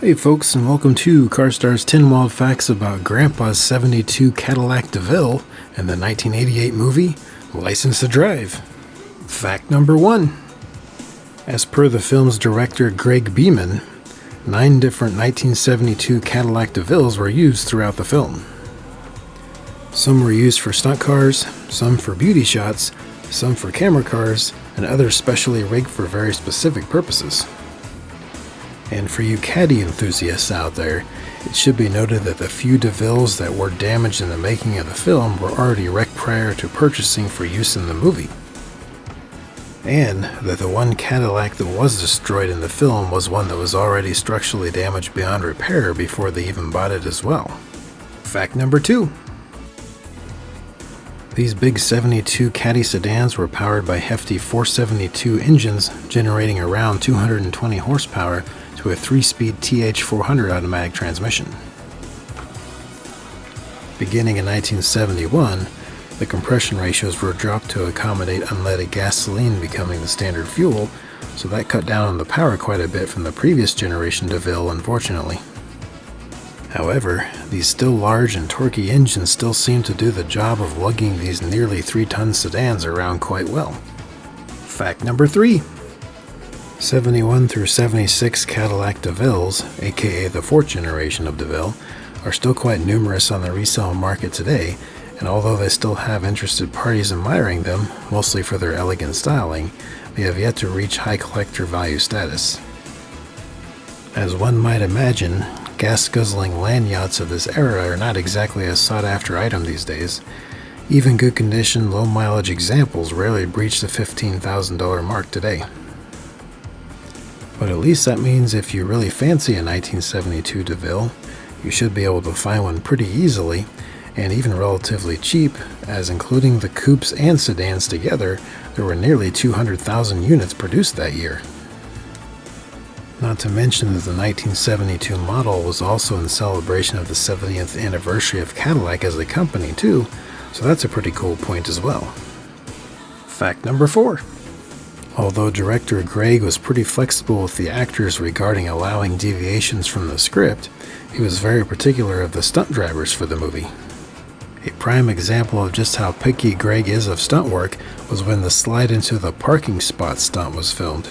Hey folks, and welcome to CarStarz 10 Wild Facts about Grandpa's 72 Cadillac DeVille and the 1988 movie License to Drive. Fact number 1. As per the film's director Greg Beeman, 9 different 1972 Cadillac DeVilles were used throughout the film. Some were used for stunt cars, some for beauty shots, some for camera cars, and others specially rigged for very specific purposes. And for you Caddy enthusiasts out there, it should be noted that the few DeVilles that were damaged in the making of the film were already wrecked prior to purchasing for use in the movie. And that the one Cadillac that was destroyed in the film was one that was already structurally damaged beyond repair before they even bought it as well. Fact number 2. These big 72 Caddy sedans were powered by hefty 472 engines generating around 220 horsepower to a 3-speed TH400 automatic transmission. Beginning in 1971, the compression ratios were dropped to accommodate unleaded gasoline becoming the standard fuel, so that cut down on the power quite a bit from the previous generation DeVille, unfortunately. However, these still large and torquey engines still seem to do the job of lugging these nearly 3-ton sedans around quite well. Fact number 3. 71 through 76 Cadillac DeVilles, aka the 4th generation of DeVille, are still quite numerous on the resale market today, and although they still have interested parties admiring them, mostly for their elegant styling, they have yet to reach high collector value status. As one might imagine, gas-guzzling land yachts of this era are not exactly a sought-after item these days. Even good condition, low-mileage examples rarely breach the $15,000 mark today. But at least that means if you really fancy a 1972 DeVille, you should be able to find one pretty easily, and even relatively cheap, as including the coupes and sedans together, there were nearly 200,000 units produced that year. Not to mention that the 1972 model was also in celebration of the 70th anniversary of Cadillac as a company too, so that's a pretty cool point as well. Fact number 4. Although director Greg was pretty flexible with the actors regarding allowing deviations from the script, he was very particular of the stunt drivers for the movie. A prime example of just how picky Greg is of stunt work was when the slide into the parking spot stunt was filmed.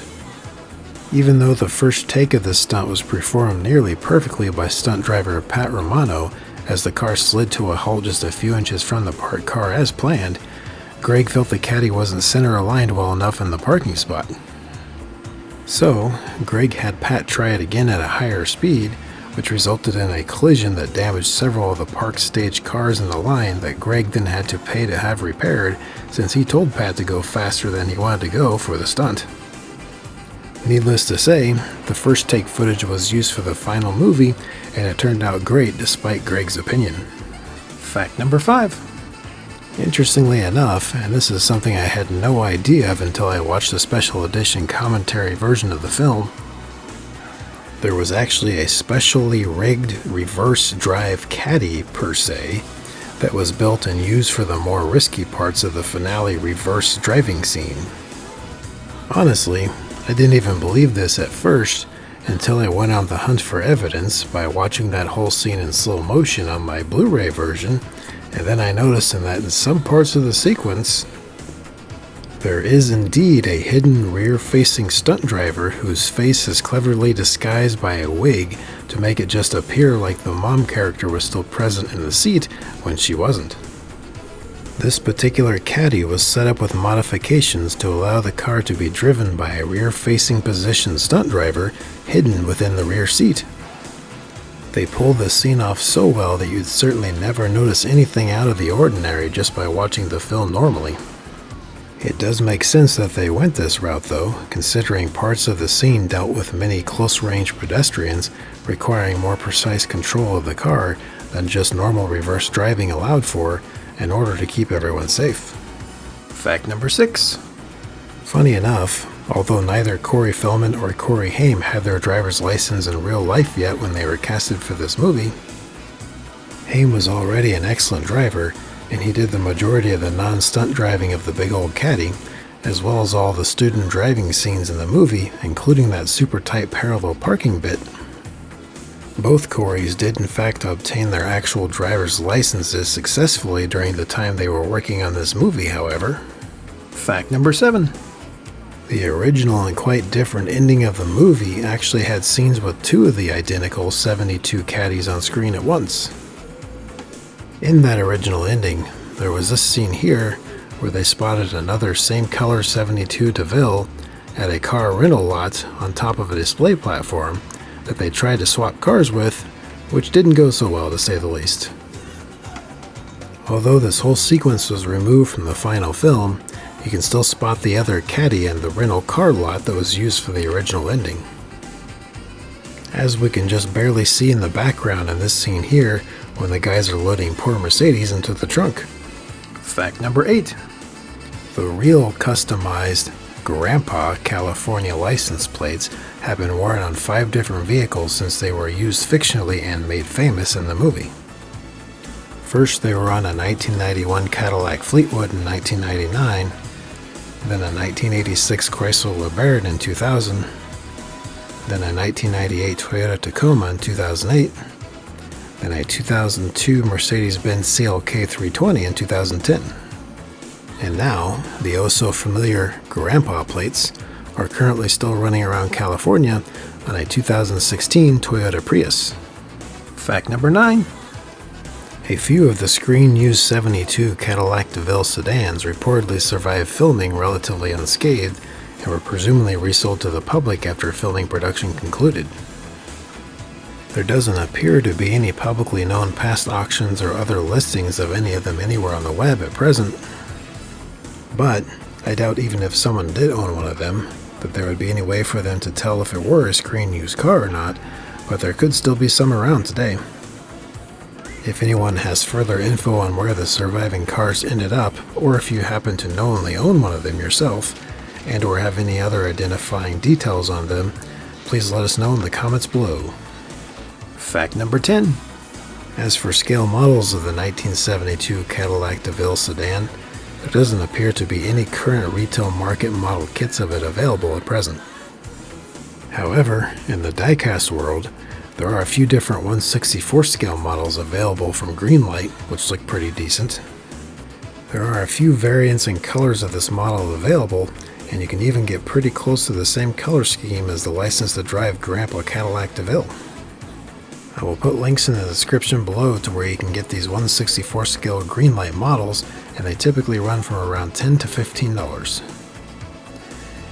Even though the first take of this stunt was performed nearly perfectly by stunt driver Pat Romano as the car slid to a halt just a few inches from the parked car as planned, Greg felt the Caddy wasn't center aligned well enough in the parking spot. So, Greg had Pat try it again at a higher speed, which resulted in a collision that damaged several of the parked stage cars in the line that Greg then had to pay to have repaired since he told Pat to go faster than he wanted to go for the stunt. Needless to say, the first take footage was used for the final movie, and it turned out great despite Greg's opinion. Fact number 5. Interestingly enough, and this is something I had no idea of until I watched the special edition commentary version of the film, there was actually a specially rigged reverse drive Caddy per se that was built and used for the more risky parts of the finale reverse driving scene. Honestly, I didn't even believe this at first until I went on the hunt for evidence by watching that whole scene in slow motion on my Blu-ray version, and then I noticed that in some parts of the sequence, there is indeed a hidden rear-facing stunt driver whose face is cleverly disguised by a wig to make it just appear like the mom character was still present in the seat when she wasn't. This particular Caddy was set up with modifications to allow the car to be driven by a rear-facing position stunt driver hidden within the rear seat. They pulled this scene off so well that you'd certainly never notice anything out of the ordinary just by watching the film normally. It does make sense that they went this route though, considering parts of the scene dealt with many close-range pedestrians requiring more precise control of the car than just normal reverse driving allowed for in order to keep everyone safe. Fact number 6. Funny enough, although neither Corey Feldman or Corey Haim had their driver's license in real life yet when they were casted for this movie, Haim was already an excellent driver, and he did the majority of the non-stunt driving of the big old Caddy, as well as all the student driving scenes in the movie, including that super tight parallel parking bit. Both Coreys did in fact obtain their actual driver's licenses successfully during the time they were working on this movie, however. Fact number 7. The original and quite different ending of the movie actually had scenes with 2 of the identical 72 Caddies on screen at once. In that original ending, there was this scene here where they spotted another same color 72 DeVille at a car rental lot on top of a display platform that they tried to swap cars with, which didn't go so well to say the least. Although this whole sequence was removed from the final film, you can still spot the other Caddy in the rental car lot that was used for the original ending. As we can just barely see in the background in this scene here when the guys are loading poor Mercedes into the trunk. Fact number 8. The real customized Grandpa California license plates have been worn on 5 different vehicles since they were used fictionally and made famous in the movie. First, they were on a 1991 Cadillac Fleetwood in 1999, then a 1986 Chrysler LeBaron in 2000, then a 1998 Toyota Tacoma in 2008, then a 2002 Mercedes-Benz CLK 320 in 2010. And now, the oh-so-familiar Grandpa plates are currently still running around California on a 2016 Toyota Prius. Fact number 9. A few of the screen-used 72 Cadillac DeVille sedans reportedly survived filming relatively unscathed and were presumably resold to the public after filming production concluded. There doesn't appear to be any publicly known past auctions or other listings of any of them anywhere on the web at present. But I doubt even if someone did own one of them, that there would be any way for them to tell if it were a screen-used car or not, but there could still be some around today. If anyone has further info on where the surviving cars ended up, or if you happen to knowingly own one of them yourself, and or have any other identifying details on them, please let us know in the comments below. Fact number 10. As for scale models of the 1972 Cadillac DeVille sedan, there doesn't appear to be any current retail market model kits of it available at present. However, in the diecast world, there are a few different 1/64 scale models available from Greenlight, which look pretty decent. There are a few variants and colors of this model available, and you can even get pretty close to the same color scheme as the license to drive Grandpa Cadillac DeVille. I will put links in the description below to where you can get these 1/64 scale Greenlight models, and they typically run from around $10 to $15.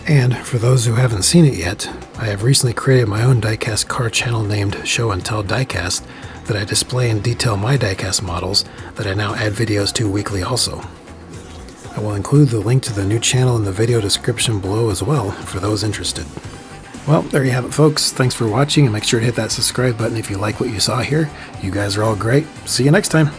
And for those who haven't seen it yet, I have recently created my own diecast car channel named Show and Tell Diecast that I display and detail my diecast models that I now add videos to weekly also. I will include the link to the new channel in the video description below as well for those interested. Well, there you have it, folks. Thanks for watching, and make sure to hit that subscribe button if you like what you saw here. You guys are all great. See you next time.